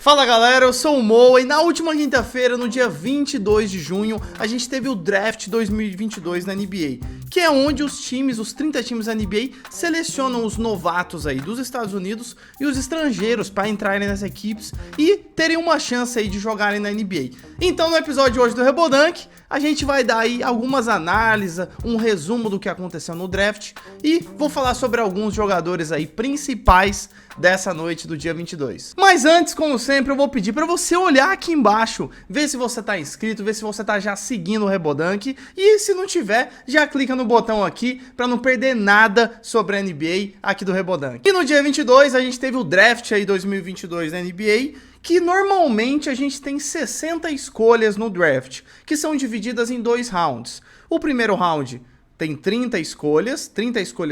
Fala galera, eu sou o Moa e na última quinta-feira, no dia 22 de junho, a gente teve o Draft 2022 na NBA, que é onde os 30 times da NBA selecionam os novatos aí dos Estados Unidos e os estrangeiros para entrarem nas equipes e terem uma chance aí de jogarem na NBA. Então no episódio de hoje do Rebodunk, a gente vai dar aí algumas análises, um resumo do que aconteceu no Draft e vou falar sobre alguns jogadores aí principais dessa noite do dia 22. Mas antes, como sempre, eu vou pedir para você olhar aqui embaixo, ver se você tá inscrito, ver se você tá já seguindo o Rebodunk e se não tiver, já clica no botão aqui para não perder nada sobre a NBA aqui do Rebodunk. E no dia 22 a gente teve o Draft aí 2022 da NBA, que normalmente a gente tem 60 escolhas no Draft, que são divididas em 2 rounds. O primeiro round tem 30 escolhas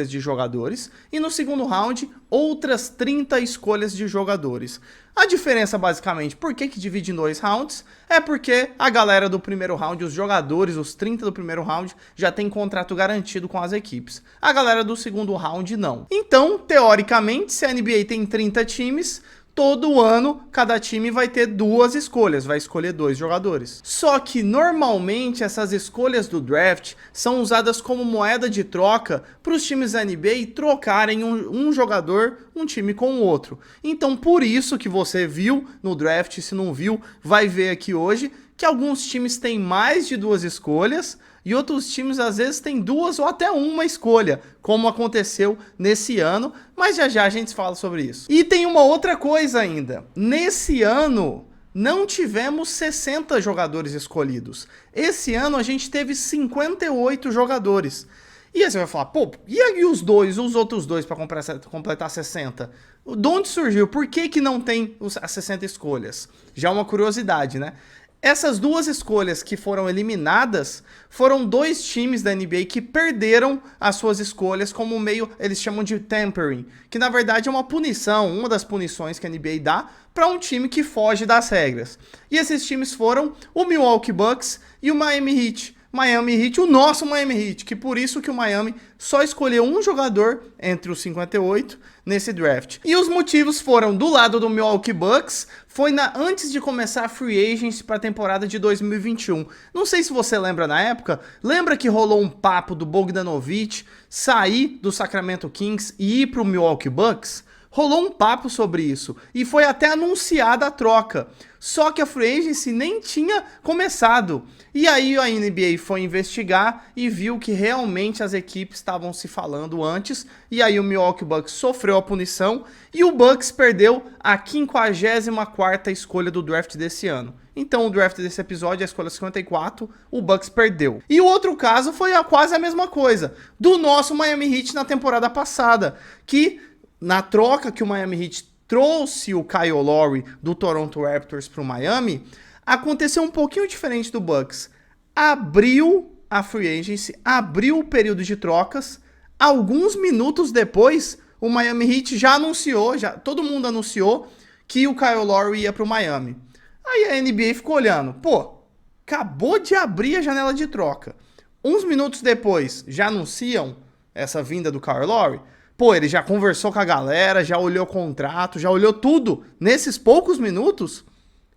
de jogadores, e no segundo round, outras 30 escolhas de jogadores. A diferença, basicamente, por que divide em 2 rounds? É porque a galera do primeiro round, os jogadores, os 30 do primeiro round, já tem contrato garantido com as equipes. A galera do segundo round, não. Então, teoricamente, se a NBA tem 30 times, todo ano, cada time vai ter 2 escolhas, vai escolher 2 jogadores. Só que, normalmente, essas escolhas do draft são usadas como moeda de troca para os times da NBA trocarem um jogador, um time com o outro. Então, por isso que você viu no draft, se não viu, vai ver aqui hoje, que alguns times têm mais de 2 escolhas, e outros times às vezes têm 2 ou até uma escolha, como aconteceu nesse ano, mas já a gente fala sobre isso. E tem uma outra coisa ainda, nesse ano não tivemos 60 jogadores escolhidos, esse ano a gente teve 58 jogadores. E aí você vai falar, pô, e aí os outros dois para completar 60? De onde surgiu? Por que não tem as 60 escolhas? Já é uma curiosidade, né? Essas 2 escolhas que foram eliminadas foram 2 times da NBA que perderam as suas escolhas como meio, eles chamam de tampering, que na verdade é uma punição, uma das punições que a NBA dá para um time que foge das regras. E esses times foram o Milwaukee Bucks e o Miami Heat. O nosso Miami Heat, que por isso que o Miami só escolheu um jogador entre os 58 nesse draft. E os motivos foram, do lado do Milwaukee Bucks, foi antes de começar a Free Agency para a temporada de 2021. Não sei se você lembra na época, lembra que rolou um papo do Bogdanovic sair do Sacramento Kings e ir para o Milwaukee Bucks? Rolou um papo sobre isso e foi até anunciada a troca, só que a Free Agency nem tinha começado. E aí a NBA foi investigar e viu que realmente as equipes estavam se falando antes, e aí o Milwaukee Bucks sofreu a punição e o Bucks perdeu a 54ª escolha do draft desse ano. Então o draft desse episódio, a escolha 54, o Bucks perdeu. E o outro caso foi quase a mesma coisa, do nosso Miami Heat na temporada passada, que na troca que o Miami Heat trouxe o Kyle Lowry do Toronto Raptors para o Miami, aconteceu um pouquinho diferente do Bucks. Abriu a Free Agency, abriu o período de trocas. Alguns minutos depois, o Miami Heat já anunciou, todo mundo anunciou que o Kyle Lowry ia para o Miami. Aí a NBA ficou olhando, pô, acabou de abrir a janela de troca. Uns minutos depois, já anunciam essa vinda do Kyle Lowry. Pô, ele já conversou com a galera, já olhou o contrato, já olhou tudo nesses poucos minutos?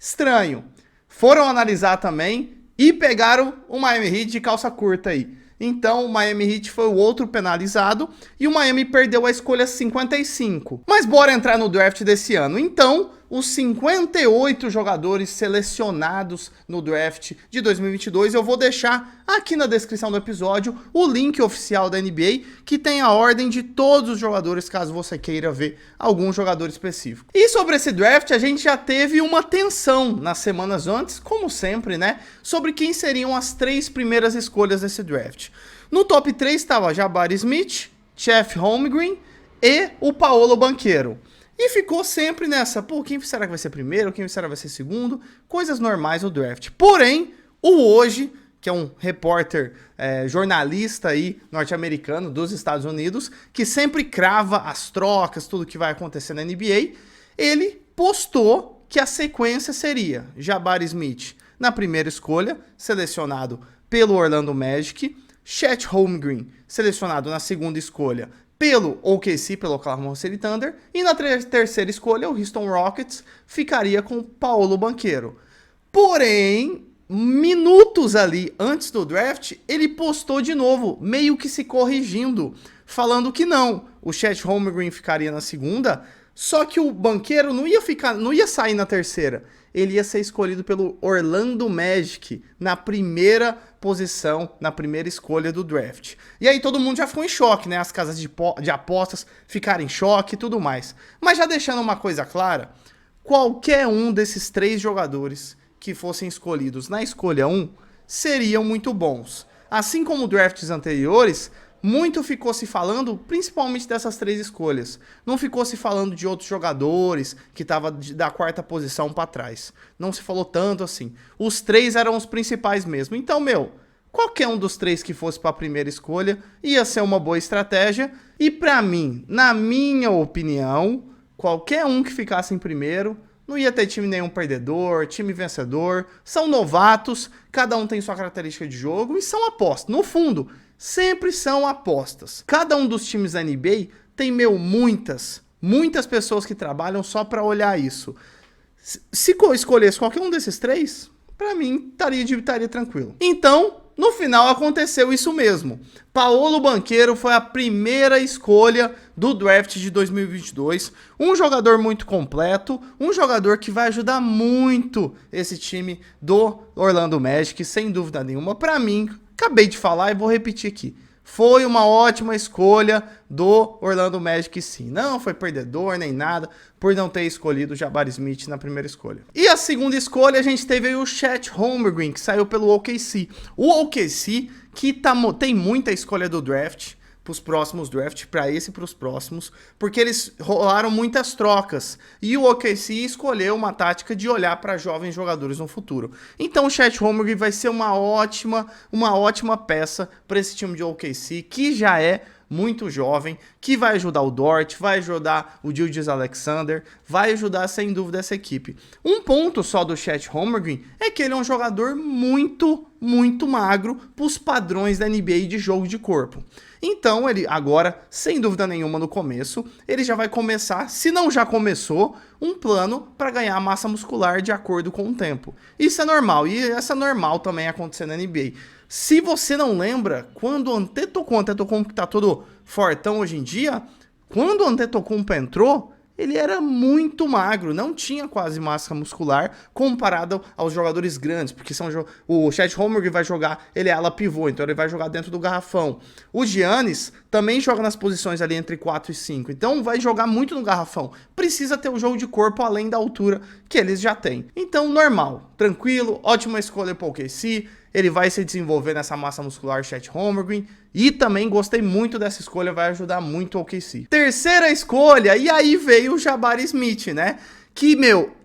Estranho. Foram analisar também e pegaram o Miami Heat de calça curta aí. Então o Miami Heat foi o outro penalizado e o Miami perdeu a escolha 55. Mas bora entrar no draft desse ano. Então, os 58 jogadores selecionados no draft de 2022, eu vou deixar aqui na descrição do episódio o link oficial da NBA, que tem a ordem de todos os jogadores, caso você queira ver algum jogador específico. E sobre esse draft, a gente já teve uma tensão nas semanas antes, como sempre, né? Sobre quem seriam as 3 primeiras escolhas desse draft. No top 3 estava Jabari Smith, Chet Holmgren e o Paolo Banchero. E ficou sempre nessa, pô, quem será que vai ser primeiro, quem será que vai ser segundo, coisas normais no draft. Porém, o Hoje, que é um repórter, jornalista aí, norte-americano dos Estados Unidos, que sempre crava as trocas, tudo que vai acontecer na NBA, ele postou que a sequência seria Jabari Smith na primeira escolha, selecionado pelo Orlando Magic, Chet Holmgren, selecionado na segunda escolha pelo OKC, pelo Oklahoma City Thunder, e na terceira escolha, o Houston Rockets ficaria com o Paolo Banchero. Porém, minutos ali antes do draft, ele postou de novo, meio que se corrigindo, falando que não, o Chet Holmgren ficaria na segunda, só que o Banchero não ia sair na terceira. Ele ia ser escolhido pelo Orlando Magic na primeira posição, na primeira escolha do draft. E aí todo mundo já ficou em choque, né? As casas de apostas ficaram em choque e tudo mais. Mas já deixando uma coisa clara, qualquer um desses 3 jogadores que fossem escolhidos na escolha 1 seriam muito bons. Assim como drafts anteriores, muito ficou se falando, principalmente dessas 3 escolhas. Não ficou se falando de outros jogadores que estavam da 4ª posição para trás. Não se falou tanto assim. Os 3 eram os principais mesmo. Então, qualquer um dos 3 que fosse para a primeira escolha ia ser uma boa estratégia. E para mim, na minha opinião, qualquer um que ficasse em primeiro, não ia ter time nenhum perdedor, time vencedor. São novatos, cada um tem sua característica de jogo e são apostas. No fundo, sempre são apostas. Cada um dos times da NBA tem, muitas pessoas que trabalham só para olhar isso. Se escolhesse qualquer um desses 3, para mim estaria tranquilo. Então, no final aconteceu isso mesmo. Paolo Banchero foi a primeira escolha do draft de 2022. Um jogador muito completo, um jogador que vai ajudar muito esse time do Orlando Magic, sem dúvida nenhuma. Para mim, acabei de falar e vou repetir aqui. Foi uma ótima escolha do Orlando Magic, sim. Não foi perdedor nem nada por não ter escolhido o Jabari Smith na primeira escolha. E a segunda escolha a gente teve aí o Chet Holmgren, que saiu pelo OKC. O OKC que tem muita escolha do draft, para os próximos drafts, para esse e para os próximos, porque eles rolaram muitas trocas. E o OKC escolheu uma tática de olhar para jovens jogadores no futuro. Então o Chet Holmgren vai ser uma ótima peça para esse time de OKC, que já é muito jovem, que vai ajudar o Dort, vai ajudar o Gilgeous-Alexander, vai ajudar sem dúvida essa equipe. Um ponto só do Chet Holmgren é que ele é um jogador muito magro para os padrões da NBA de jogo de corpo. Então ele agora, sem dúvida nenhuma no começo, ele já vai começar, se não já começou, um plano para ganhar massa muscular de acordo com o tempo. Isso é normal, e essa é normal também acontecer na NBA. Se você não lembra, quando o Antetokounmpo que tá todo fortão hoje em dia, quando o Antetokounmpo entrou, ele era muito magro, não tinha quase massa muscular comparado aos jogadores grandes, porque o Chet Holmgren vai jogar, ele é ala pivô, então ele vai jogar dentro do garrafão. O Giannis também joga nas posições ali entre 4 e 5, então vai jogar muito no garrafão. Precisa ter o jogo de corpo além da altura que eles já têm. Então, normal, tranquilo, ótima escolha para o OKC. Ele vai se desenvolver nessa massa muscular, Chet Holmgren. E também gostei muito dessa escolha, vai ajudar muito o OKC. Terceira escolha, e aí veio o Jabari Smith, né? Que,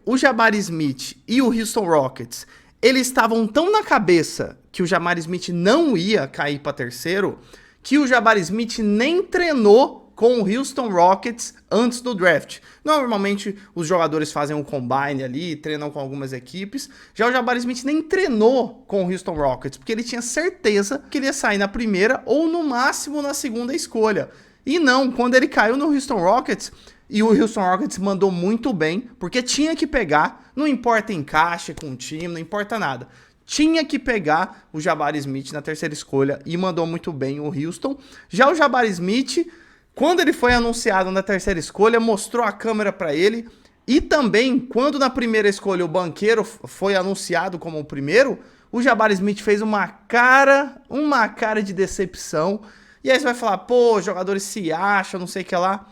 o Jabari Smith e o Houston Rockets, eles estavam tão na cabeça que o Jabari Smith não ia cair para terceiro, que o Jabari Smith nem treinou com o Houston Rockets antes do draft. Normalmente os jogadores fazem um combine ali, treinam com algumas equipes. Já o Jabari Smith nem treinou com o Houston Rockets, porque ele tinha certeza que ele ia sair na primeira ou no máximo na segunda escolha. E não, quando ele caiu no Houston Rockets, e o Houston Rockets mandou muito bem, porque tinha que pegar, não importa encaixe com o time, não importa nada. Tinha que pegar o Jabari Smith na terceira escolha e mandou muito bem o Houston. Já o Jabari Smith, quando ele foi anunciado na terceira escolha, mostrou a câmera para ele. E também, quando na primeira escolha o Banchero foi anunciado como o primeiro, o Jabari Smith fez uma cara de decepção. E aí você vai falar, pô, jogadores se acham, não sei o que lá.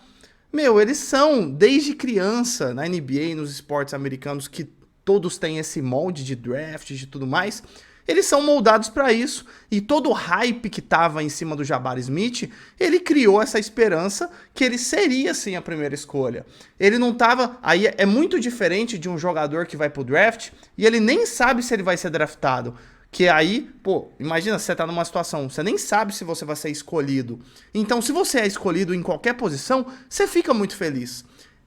Eles são, desde criança, na NBA, nos esportes americanos, que todos têm esse molde de draft e tudo mais, eles são moldados para isso, e todo o hype que tava em cima do Jabari Smith, ele criou essa esperança que ele seria sim a primeira escolha. Ele não tava, aí é muito diferente de um jogador que vai pro draft e ele nem sabe se ele vai ser draftado. Que aí, pô, imagina você tá numa situação, você nem sabe se você vai ser escolhido. Então, se você é escolhido em qualquer posição, você fica muito feliz.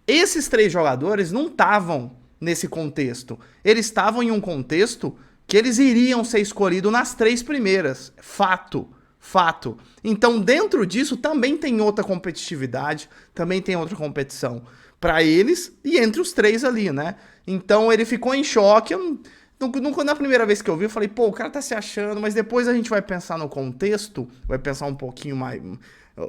Esses 3 jogadores não estavam nesse contexto. Eles estavam em um contexto que eles iriam ser escolhidos nas 3 primeiras. Fato. Fato. Então, dentro disso, também tem outra competitividade, também tem outra competição para eles e entre os três ali, né? Então, ele ficou em choque. Na primeira vez que eu vi, eu falei, pô, o cara tá se achando, mas depois a gente vai pensar no contexto, vai pensar um pouquinho mais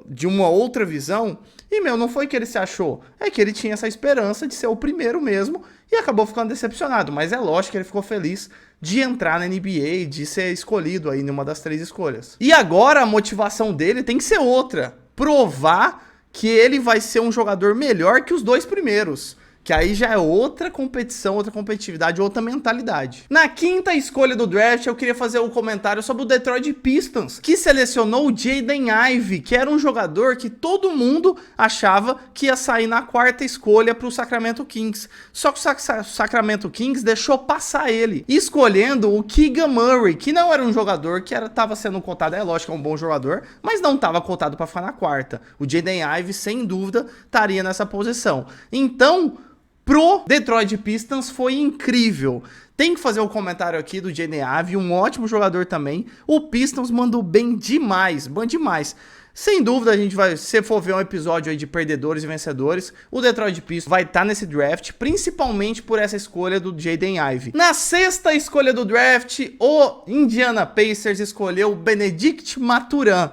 de uma outra visão, e, não foi que ele se achou, é que ele tinha essa esperança de ser o primeiro mesmo, e acabou ficando decepcionado, mas é lógico que ele ficou feliz de entrar na NBA, de ser escolhido aí numa das 3 escolhas. E agora a motivação dele tem que ser outra, provar que ele vai ser um jogador melhor que os 2 primeiros. Que aí já é outra competição, outra competitividade, outra mentalidade. Na 5ª escolha do draft, eu queria fazer um comentário sobre o Detroit Pistons, que selecionou o Jaden Ivey, que era um jogador que todo mundo achava que ia sair na 4ª escolha para o Sacramento Kings. Só que o Sacramento Kings deixou passar ele, escolhendo o Keegan Murray, que não era um jogador que estava sendo cotado, é lógico que é um bom jogador, mas não estava cotado para ficar na 4ª. O Jaden Ivey, sem dúvida, estaria nessa posição. Então, pro Detroit Pistons foi incrível. Tem que fazer um comentário aqui do Jaden Ivey, um ótimo jogador também. O Pistons mandou bem demais, bom demais. Sem dúvida, a gente vai, se for ver um episódio aí de perdedores e vencedores, o Detroit Pistons vai estar nesse draft, principalmente por essa escolha do Jaden Ivey. Na 6ª escolha do draft, o Indiana Pacers escolheu o Benedict Mathurin.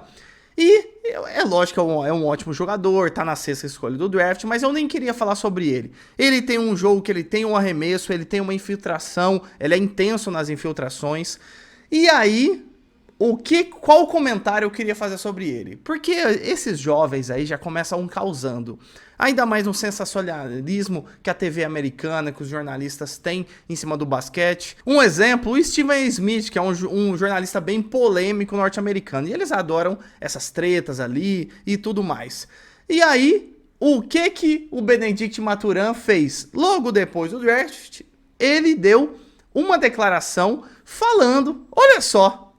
E é lógico que é um ótimo jogador, tá na 6ª escolha do draft, mas eu nem queria falar sobre ele. Ele tem um jogo que ele tem um arremesso, ele tem uma infiltração, ele é intenso nas infiltrações. E aí, qual comentário eu queria fazer sobre ele? Porque esses jovens aí já começam causando. Ainda mais no sensacionalismo que a TV americana, que os jornalistas têm em cima do basquete. Um exemplo, o Stephen Smith, que é um jornalista bem polêmico norte-americano. E eles adoram essas tretas ali e tudo mais. E aí, o que o Benedict Mathurin fez? Logo depois do draft, ele deu uma declaração falando, olha só,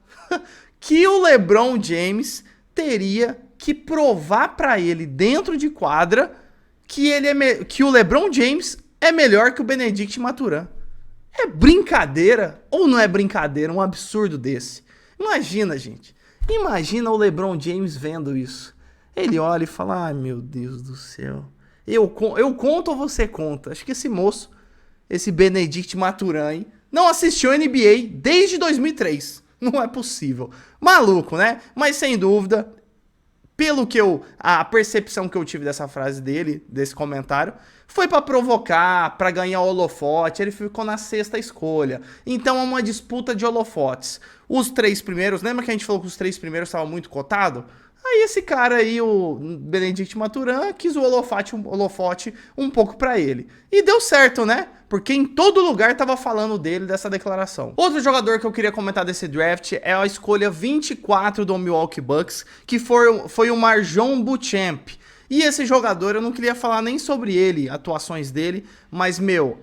que o LeBron James teria que provar para ele dentro de quadra que o LeBron James é melhor que o Benedict Mathurin. É brincadeira ou não é brincadeira um absurdo desse? Imagina, gente. Imagina o LeBron James vendo isso. Ele olha e fala, ai meu Deus do céu. Eu conto ou você conta? Acho que esse moço, esse Benedict Mathurin, não assistiu NBA desde 2003. Não é possível. Maluco, né? Mas sem dúvida, a percepção que eu tive dessa frase dele, desse comentário, foi pra provocar, pra ganhar holofote. Ele ficou na 6ª escolha. Então é uma disputa de holofotes. Os 3 primeiros, lembra que a gente falou que os 3 primeiros estavam muito cotados? Aí esse cara aí, o Benedict Mathurin, quis o holofote um pouco pra ele. E deu certo, né? Porque em todo lugar tava falando dele, dessa declaração. Outro jogador que eu queria comentar desse draft é a escolha 24 do Milwaukee Bucks, que foi o MarJon Beauchamp. E esse jogador, eu não queria falar nem sobre ele, atuações dele, mas,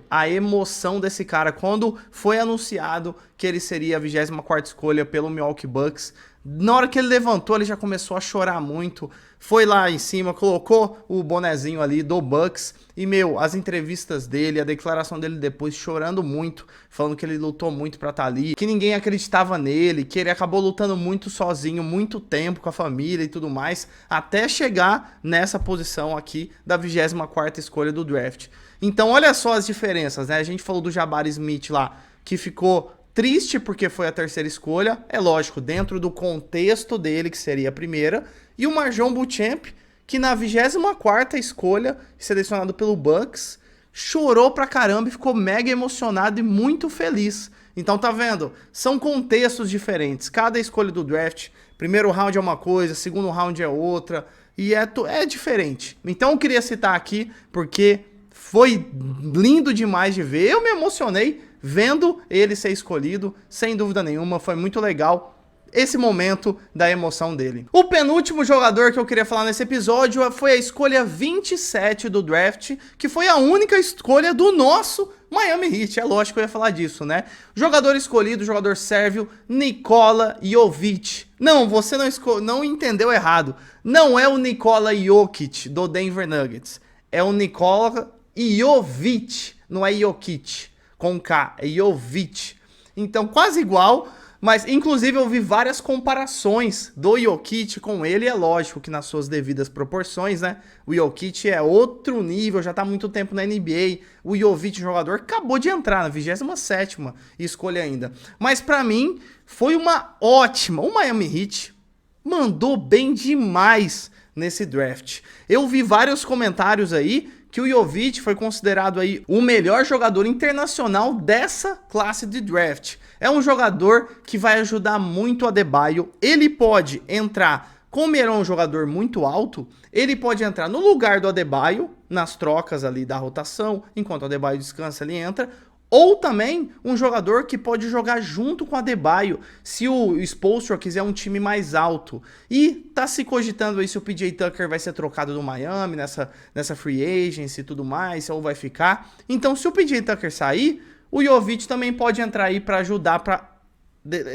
a emoção desse cara, quando foi anunciado que ele seria a 24ª escolha pelo Milwaukee Bucks, na hora que ele levantou, ele já começou a chorar muito, foi lá em cima, colocou o bonezinho ali do Bucks, e, as entrevistas dele, a declaração dele depois, chorando muito, falando que ele lutou muito pra estar ali, que ninguém acreditava nele, que ele acabou lutando muito sozinho, muito tempo com a família e tudo mais, até chegar nessa posição aqui da 24ª escolha do draft. Então, olha só as diferenças, né? A gente falou do Jabari Smith lá, que ficou triste porque foi a 3ª escolha, é lógico, dentro do contexto dele, que seria a primeira, e o MarJon Beauchamp, que na 24ª escolha, selecionado pelo Bucks, chorou pra caramba e ficou mega emocionado e muito feliz. Então tá vendo? São contextos diferentes, cada escolha do draft, primeiro round é uma coisa, segundo round é outra, e é diferente. Então eu queria citar aqui, porque foi lindo demais de ver, eu me emocionei vendo ele ser escolhido, sem dúvida nenhuma, foi muito legal esse momento da emoção dele. O penúltimo jogador que eu queria falar nesse episódio foi a escolha 27 do draft, que foi a única escolha do nosso Miami Heat. É lógico que eu ia falar disso, né? Jogador escolhido, jogador sérvio, Nikola Jovic. Não, você não entendeu errado. Não é o Nikola Jokic do Denver Nuggets. É o Nikola Jovic, não é Jokic com K, é Jovic. Então, quase igual. Mas, inclusive, eu vi várias comparações do Jokic com ele, e é lógico que nas suas devidas proporções, né? O Jokic é outro nível, já tá há muito tempo na NBA. O Jovic, jogador, acabou de entrar na 27ª escolha ainda. Mas, pra mim, foi uma ótima. O Miami Heat mandou bem demais nesse draft. Eu vi vários comentários aí que o Jovic foi considerado aí o melhor jogador internacional dessa classe de draft. É um jogador que vai ajudar muito o Adebayo. Ele pode entrar, como ele é um jogador muito alto, ele pode entrar no lugar do Adebayo, nas trocas ali da rotação, enquanto o Adebayo descansa, ele entra. Ou também um jogador que pode jogar junto com o Adebayo, se o Spoelstra quiser um time mais alto. E tá se cogitando aí se o PJ Tucker vai ser trocado do Miami, nessa free agency e tudo mais, ou vai ficar. Então, se o PJ Tucker sair, o Jovic também pode entrar aí para ajudar, para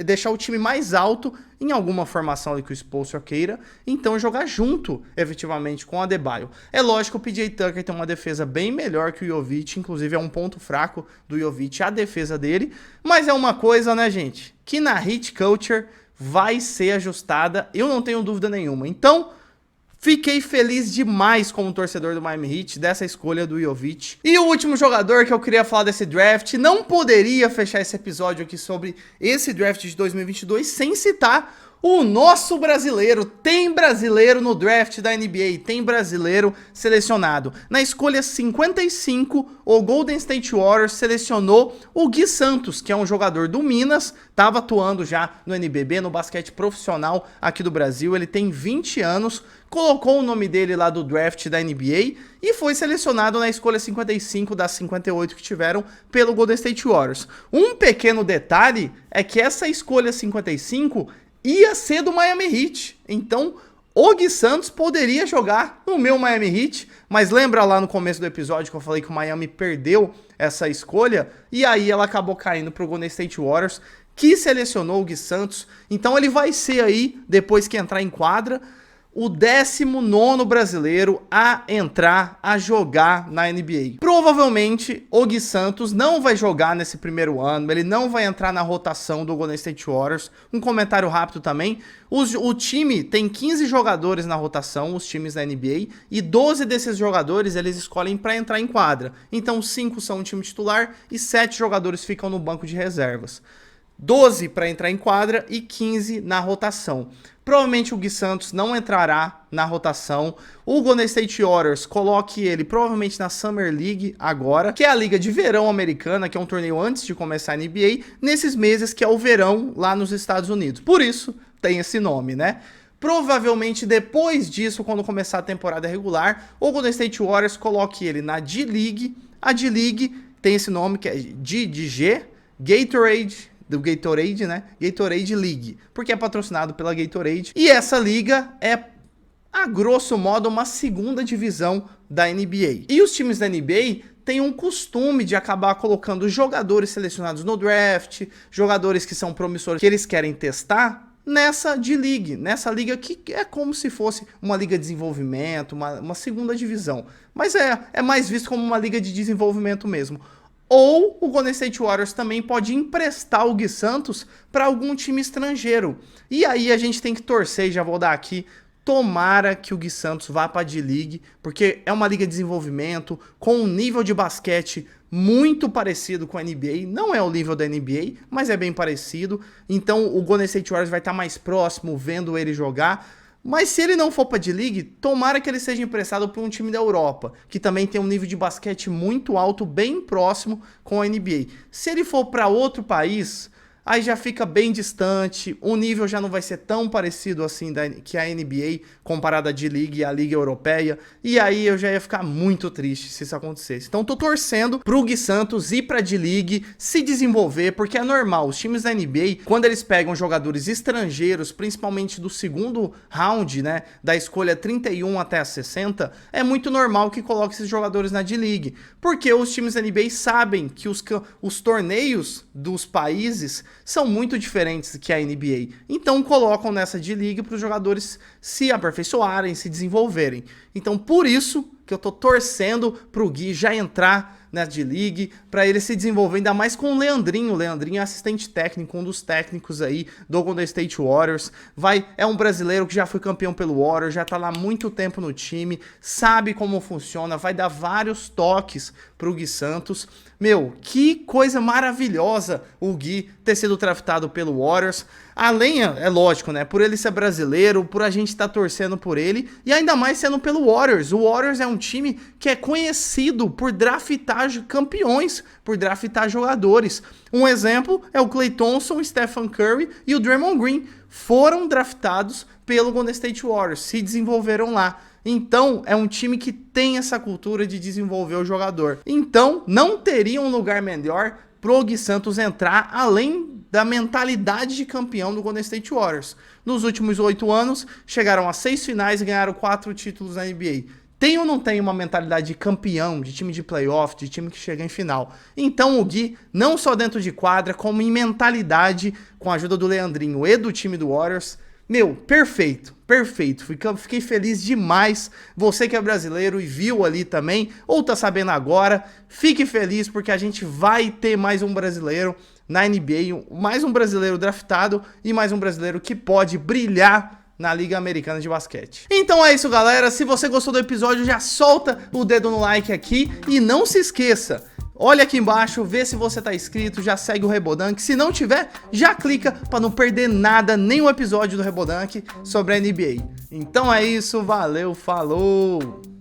deixar o time mais alto em alguma formação ali que o Spoelstra queira, então jogar junto, efetivamente, com o Adebayo. É lógico que o PJ Tucker tem uma defesa bem melhor que o Jovic, inclusive é um ponto fraco do Jovic a defesa dele, mas é uma coisa, né, gente, que na Heat Culture vai ser ajustada, eu não tenho dúvida nenhuma. Então, fiquei feliz demais como torcedor do Miami Heat, dessa escolha do Jovic. E o último jogador que eu queria falar desse draft, não poderia fechar esse episódio aqui sobre esse draft de 2022 sem citar o nosso brasileiro. Tem brasileiro no draft da NBA, tem brasileiro selecionado. Na escolha 55, o Golden State Warriors selecionou o Gui Santos, que é um jogador do Minas, estava atuando já no NBB, no basquete profissional aqui do Brasil. Ele tem 20 anos, colocou o nome dele lá do draft da NBA e foi selecionado na escolha 55 das 58 que tiveram pelo Golden State Warriors. Um pequeno detalhe é que essa escolha 55 ia ser do Miami Heat, então o Gui Santos poderia jogar no meu Miami Heat, mas lembra lá no começo do episódio que eu falei que o Miami perdeu essa escolha, e aí ela acabou caindo pro Golden State Warriors, que selecionou o Gui Santos, então ele vai ser aí, depois que entrar em quadra, o 19º brasileiro a entrar, a jogar na NBA. Provavelmente o Gui Santos não vai jogar nesse primeiro ano, ele não vai entrar na rotação do Golden State Warriors. Um comentário rápido também, o time tem 15 jogadores na rotação, os times da NBA, e 12 desses jogadores eles escolhem para entrar em quadra. Então 5 são o time titular e 7 jogadores ficam no banco de reservas. 12 para entrar em quadra e 15 na rotação. Provavelmente o Gui Santos não entrará na rotação. O Golden State Warriors coloque ele provavelmente na Summer League agora, que é a liga de verão americana, que é um torneio antes de começar a NBA, nesses meses que é o verão lá nos Estados Unidos. Por isso tem esse nome, né? Provavelmente depois disso, quando começar a temporada regular, o Golden State Warriors coloque ele na D-League. A D-League tem esse nome que é G, Gatorade, do Gatorade, né? Gatorade League, porque é patrocinado pela Gatorade. E essa liga é, a grosso modo, uma segunda divisão da NBA. E os times da NBA têm um costume de acabar colocando jogadores selecionados no draft, jogadores que são promissores, que eles querem testar, nessa D-League, nessa liga que é como se fosse uma liga de desenvolvimento, uma segunda divisão. Mas é mais visto como uma liga de desenvolvimento mesmo. Ou o Golden State Warriors também pode emprestar o Gui Santos para algum time estrangeiro. E aí a gente tem que torcer, e já vou dar aqui, tomara que o Gui Santos vá para a D-League, porque é uma liga de desenvolvimento com um nível de basquete muito parecido com a NBA. Não é o nível da NBA, mas é bem parecido. Então o Golden State Warriors vai estar mais próximo vendo ele jogar. Mas se ele não for para a D-League, tomara que ele seja emprestado para um time da Europa, que também tem um nível de basquete muito alto, bem próximo com a NBA. Se ele for para outro país, aí já fica bem distante, o nível já não vai ser tão parecido assim que a NBA, comparada à D-League e à Liga Europeia, e aí eu já ia ficar muito triste se isso acontecesse. Então tô torcendo pro Gui Santos ir pra D-League, se desenvolver, porque é normal, os times da NBA, quando eles pegam jogadores estrangeiros, principalmente do segundo round, né, da escolha 31 até a 60, é muito normal que coloque esses jogadores na D-League, porque os times da NBA sabem que os torneios dos países são muito diferentes que a NBA. Então colocam nessa D-League para os jogadores se aperfeiçoarem, se desenvolverem. Então por isso que eu tô torcendo pro Gui já entrar na D-League, para ele se desenvolver ainda mais com o Leandrinho. O Leandrinho é assistente técnico, um dos técnicos aí do Golden State Warriors. É um brasileiro que já foi campeão pelo Warriors, já tá lá há muito tempo no time, sabe como funciona, vai dar vários toques pro Gui Santos. Meu, que coisa maravilhosa o Gui ter sido draftado pelo Warriors. Além, é lógico, né, por ele ser brasileiro, por a gente estar torcendo por ele, e ainda mais sendo pelo Warriors. O Warriors é um time que é conhecido por draftar campeões, por draftar jogadores. Um exemplo é o Klay Thompson, o Stephen Curry e o Draymond Green. Foram draftados pelo Golden State Warriors, se desenvolveram lá. Então, é um time que tem essa cultura de desenvolver o jogador. Então, não teria um lugar melhor pro Gui Santos entrar, além da mentalidade de campeão do Golden State Warriors. Nos últimos 8 anos, chegaram a 6 finais e ganharam 4 títulos na NBA. Tem ou não tem uma mentalidade de campeão, de time de playoff, de time que chega em final? Então o Gui, não só dentro de quadra, como em mentalidade, com a ajuda do Leandrinho e do time do Warriors, meu, perfeito, perfeito, fiquei feliz demais. Você que é brasileiro e viu ali também, ou tá sabendo agora, fique feliz porque a gente vai ter mais um brasileiro na NBA, mais um brasileiro draftado e mais um brasileiro que pode brilhar na Liga Americana de Basquete. Então é isso, galera, se você gostou do episódio, já solta o dedo no like aqui e não se esqueça, olha aqui embaixo, vê se você tá inscrito, já segue o Rebodunk. Se não tiver, já clica para não perder nada, nenhum episódio do Rebodunk sobre a NBA. Então é isso, valeu, falou!